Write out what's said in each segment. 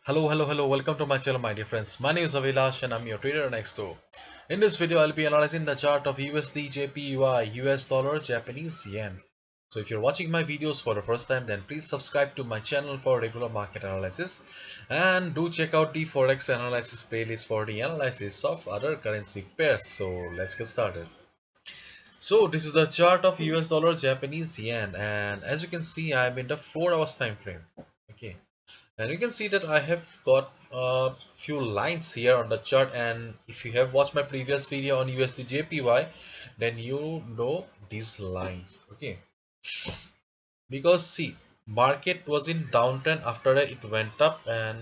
Hello, welcome to my channel, my dear friends. My name is Avilash and I'm your trader next door. In this video, I'll be analyzing the chart of USD JPY, US dollar, Japanese yen. So if you're watching my videos for the first time, then please subscribe to my channel for regular market analysis and do check out the Forex analysis playlist for the analysis of other currency pairs. So let's get started. So this is the chart of US dollar, Japanese yen, and as you can see, I'm in the 4 hours time frame. Okay. And you can see that I have got a few lines here on the chart, and if you have watched my previous video on USD JPY, then you know these lines. Okay, because see, market was in downtrend. After that it went up, and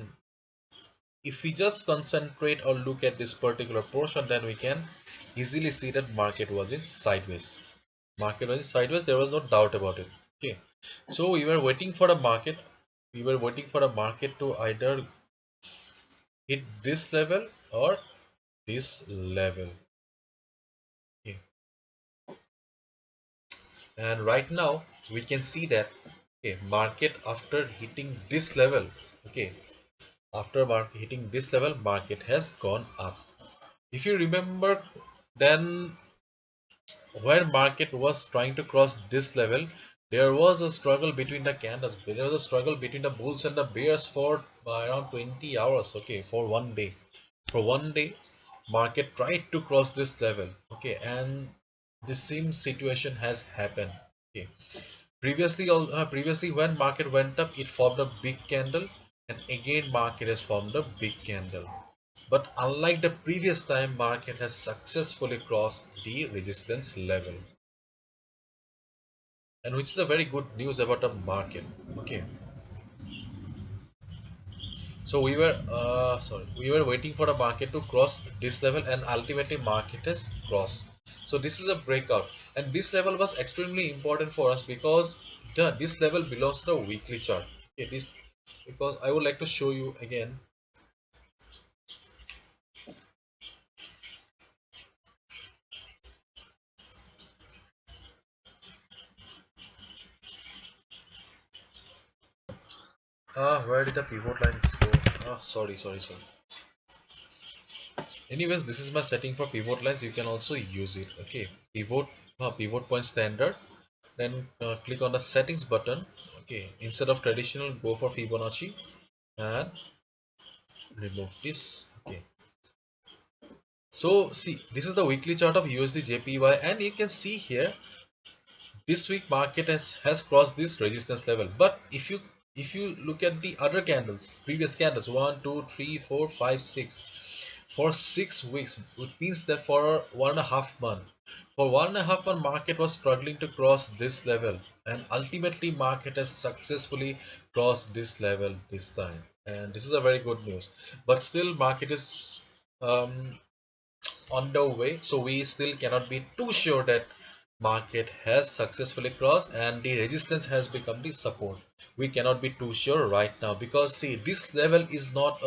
if we just concentrate or look at this particular portion, then we can easily see that market was in sideways. Market was in sideways, there was no doubt about it. Okay, so we were waiting for the market, to either hit this level or this level. Okay. And right now we can see that, okay, market after hitting this level, okay, after market hitting this level, market has gone up. If you remember, then when market was trying to cross this level, there was a struggle between the candles. There was a struggle between the bulls and the bears for around 20 hours. Okay, for one day. For one day, market tried to cross this level. Okay, and the same situation has happened. Okay, previously when market went up, it formed a big candle, and again market has formed a big candle. But unlike the previous time, market has successfully crossed the resistance level, and which is a very good news about the market. Okay, so we were waiting for the market to cross this level, and ultimately market has crossed. So this is a breakout, and this level was extremely important for us because this level belongs to the weekly chart. Okay, this, because I would like to show you again. Where did the pivot lines go? Sorry. Anyways, this is my setting for pivot lines. You can also use it. Okay, pivot point standard. Then click on the settings button. Okay, instead of traditional, go for Fibonacci and remove this. Okay, so see, this is the weekly chart of USD JPY, and you can see here this week market has crossed this resistance level. But if you look at the other candles, previous candles, 1 2 3 4 5 6, for 6 weeks, which means that for 1.5 months, for 1.5 months market was struggling to cross this level, and ultimately market has successfully crossed this level this time, and this is a very good news. But still market is um, on the way, so we still cannot be too sure that market has successfully crossed and the resistance has become the support. We cannot be too sure right now, because see, this level is not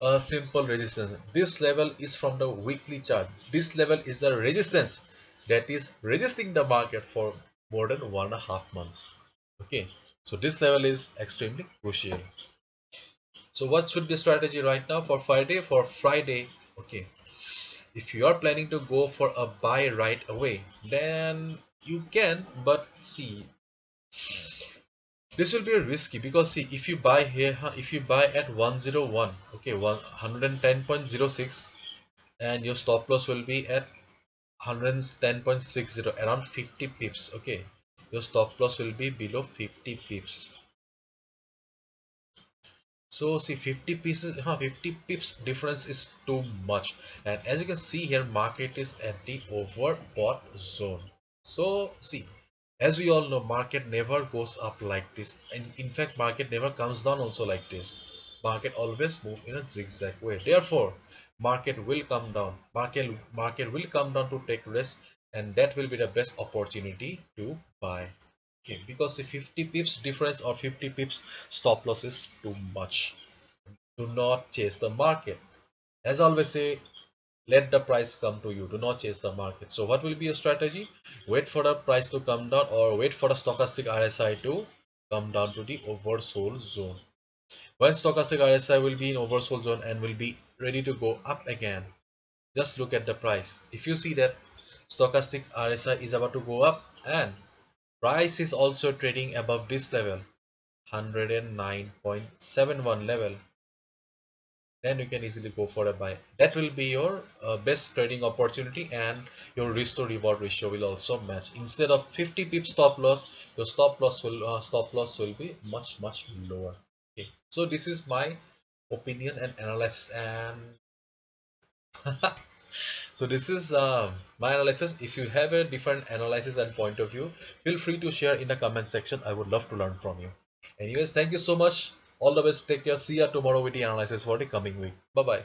a simple resistance. This level is from the weekly chart. This level is the resistance that is resisting the market for more than 1.5 months. Okay, so this level is extremely crucial. So what should be the strategy right now for Friday? For Friday, okay, if you are planning to go for a buy right away, then you can, but see, this will be risky, because see, if you buy here, if you buy at 101, okay, 110.06, and your stop loss will be at 110.60, around 50 pips. Okay, your stop loss will be below 50 pips. So see, 50 pips difference is too much, and as you can see here, market is at the overbought zone. So see, as we all know, market never goes up like this, and in fact market never comes down also like this. Market always move in a zigzag way. Therefore market will come down, market will come down to take risk, and that will be the best opportunity to buy. Okay, because the 50 pips difference or 50 pips stop loss is too much. Do not chase the market. As I always say, let the price come to you. Do not chase the market. So what will be your strategy? Wait for the price to come down, or wait for the stochastic RSI to come down to the oversold zone. When stochastic RSI will be in oversold zone and will be ready to go up again, just look at the price. If you see that stochastic RSI is about to go up and price is also trading above this level, 109.71 level, then you can easily go for a buy. That will be your best trading opportunity, and your risk to reward ratio will also match. Instead of 50 pips stop loss, your stop loss will be much lower. Okay, so this is my opinion and analysis, and so this is my analysis. If you have a different analysis and point of view, feel free to share in the comment section. I would love to learn from you. Anyways, thank you so much. All the best. Take care. See you tomorrow with the analysis for the coming week. Bye bye.